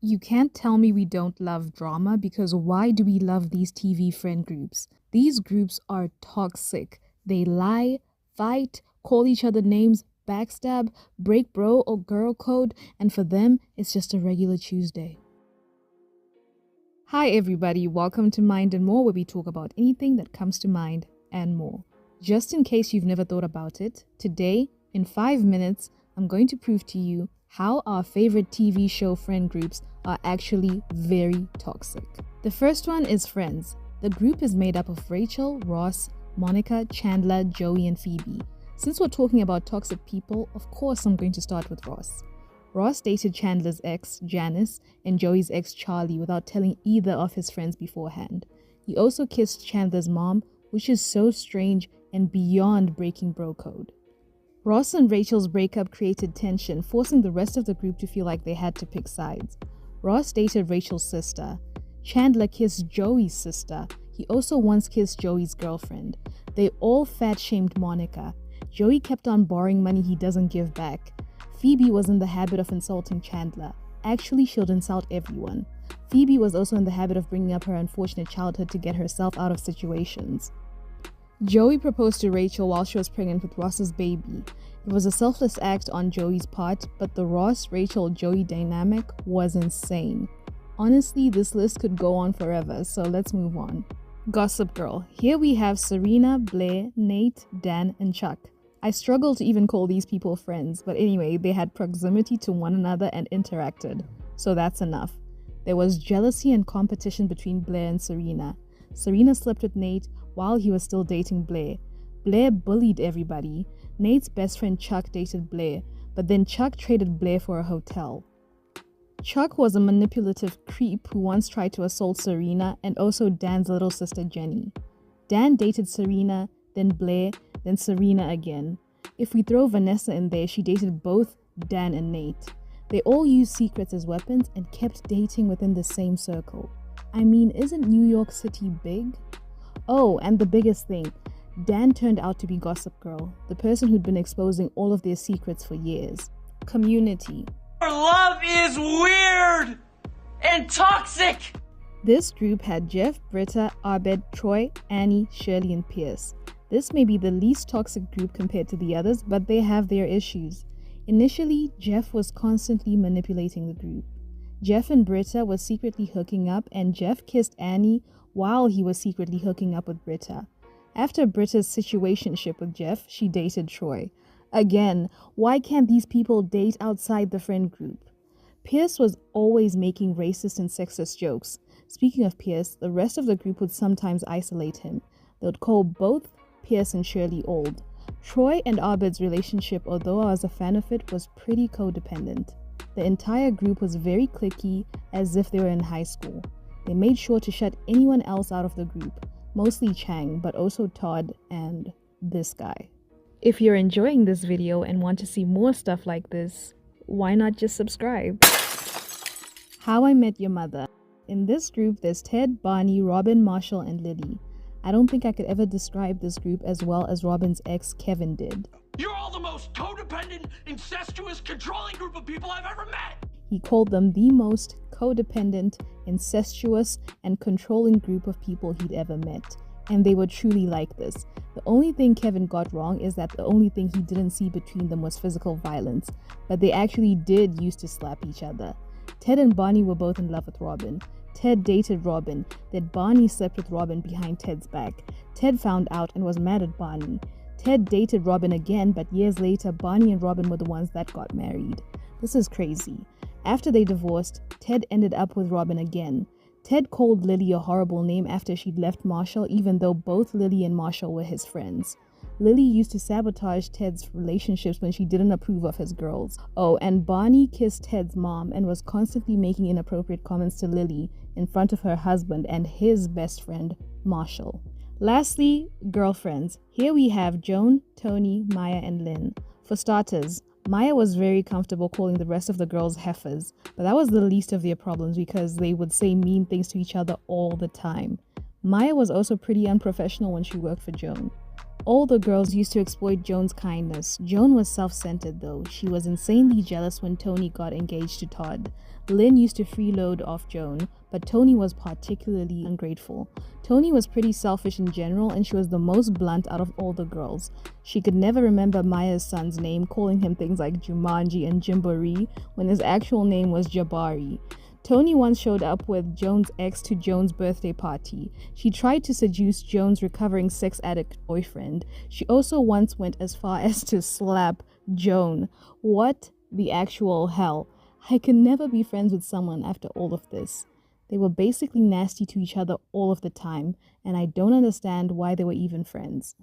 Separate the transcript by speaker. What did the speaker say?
Speaker 1: You can't tell me we don't love drama, because why do we love these TV friend groups? These groups are toxic. They lie, fight, call each other names, backstab, break bro or girl code, and for them, it's just a regular Tuesday. Hi everybody, welcome to Mind and More, where we talk about anything that comes to mind and more. Just in case you've never thought about it, today, in 5 minutes, I'm going to prove to you how our favorite TV show friend groups are actually very toxic. The first one is Friends. The group is made up of Rachel, Ross, Monica, Chandler, Joey, and Phoebe. Since we're talking about toxic people, of course I'm going to start with Ross. Ross dated Chandler's ex, Janice, and Joey's ex, Charlie, without telling either of his friends beforehand. He also kissed Chandler's mom, which is so strange and beyond breaking bro code. Ross and Rachel's breakup created tension, forcing the rest of the group to feel like they had to pick sides. Ross dated Rachel's sister. Chandler kissed Joey's sister. He also once kissed Joey's girlfriend. They all fat-shamed Monica. Joey kept on borrowing money he doesn't give back. Phoebe was in the habit of insulting Chandler. Actually, she'd insult everyone. Phoebe was also in the habit of bringing up her unfortunate childhood to get herself out of situations. Joey proposed to Rachel while she was pregnant with Ross's baby. It was a selfless act on Joey's part, but the Ross-Rachel-Joey dynamic was insane. Honestly, this list could go on forever, so let's move on. Gossip Girl. Here we have Serena, Blair, Nate, Dan, and Chuck. I struggle to even call these people friends, but anyway, they had proximity to one another and interacted, so that's enough. There was jealousy and competition between Blair and Serena. Serena slept with Nate while he was still dating Blair. Blair bullied everybody. Nate's best friend Chuck dated Blair, but then Chuck traded Blair for a hotel. Chuck was a manipulative creep who once tried to assault Serena and also Dan's little sister Jenny. Dan dated Serena, then Blair, then Serena again. If we throw Vanessa in there, she dated both Dan and Nate. They all used secrets as weapons and kept dating within the same circle. I mean, isn't New York City big? Oh, and the biggest thing, Dan turned out to be Gossip Girl, the person who'd been exposing all of their secrets for years. Community.
Speaker 2: Our love is weird and toxic!
Speaker 1: This group had Jeff, Britta, Abed, Troy, Annie, Shirley, and Pierce. This may be the least toxic group compared to the others, but they have their issues. Initially, Jeff was constantly manipulating the group. Jeff and Britta were secretly hooking up, and Jeff kissed Annie while he was secretly hooking up with Britta. After Britta's situationship with Jeff, she dated Troy. Again, why can't these people date outside the friend group? Pierce was always making racist and sexist jokes. Speaking of Pierce, the rest of the group would sometimes isolate him. They would call both Pierce and Shirley old. Troy and Abed's relationship, although I was a fan of it, was pretty codependent. The entire group was very cliquey, as if they were in high school. They made sure to shut anyone else out of the group, mostly Chang, but also Todd and this guy. If you're enjoying this video and want to see more stuff like this, why not just subscribe? How I Met Your Mother. In this group, there's Ted, Barney, Robin, Marshall, and Lily. I don't think I could ever describe this group as well as Robin's ex, Kevin, did.
Speaker 2: You're all the most codependent, incestuous, controlling group of people I've ever met!
Speaker 1: He called them the most codependent, incestuous, and controlling group of people he'd ever met. And they were truly like this. The only thing Kevin got wrong is that the only thing he didn't see between them was physical violence, but they actually did used to slap each other. Ted and Barney were both in love with Robin. Ted dated Robin, then Barney slept with Robin behind Ted's back. Ted found out and was mad at Barney. Ted dated Robin again, but years later, Barney and Robin were the ones that got married. This is crazy. After they divorced, Ted ended up with Robin again. Ted called Lily a horrible name after she'd left Marshall, even though both Lily and Marshall were his friends. Lily used to sabotage Ted's relationships when she didn't approve of his girls. Oh, and Barney kissed Ted's mom and was constantly making inappropriate comments to Lily in front of her husband and his best friend, Marshall. Lastly, girlfriends. Here we have Joan, Tony, Maya, and Lynn. For starters, Maya was very comfortable calling the rest of the girls heifers, but that was the least of their problems because they would say mean things to each other all the time. Maya was also pretty unprofessional when she worked for Joan. All the girls used to exploit Joan's kindness. Joan was self-centered though. She was insanely jealous when Tony got engaged to Todd. Lynn used to freeload off Joan, but Toni was particularly ungrateful. Toni was pretty selfish in general, and she was the most blunt out of all the girls. She could never remember Maya's son's name, calling him things like Jumanji and Jimboree when his actual name was Jabari. Toni once showed up with Joan's ex to Joan's birthday party. She tried to seduce Joan's recovering sex addict boyfriend. She also once went as far as to slap Joan. What the actual hell? I can never be friends with someone after all of this. They were basically nasty to each other all of the time, and I don't understand why they were even friends.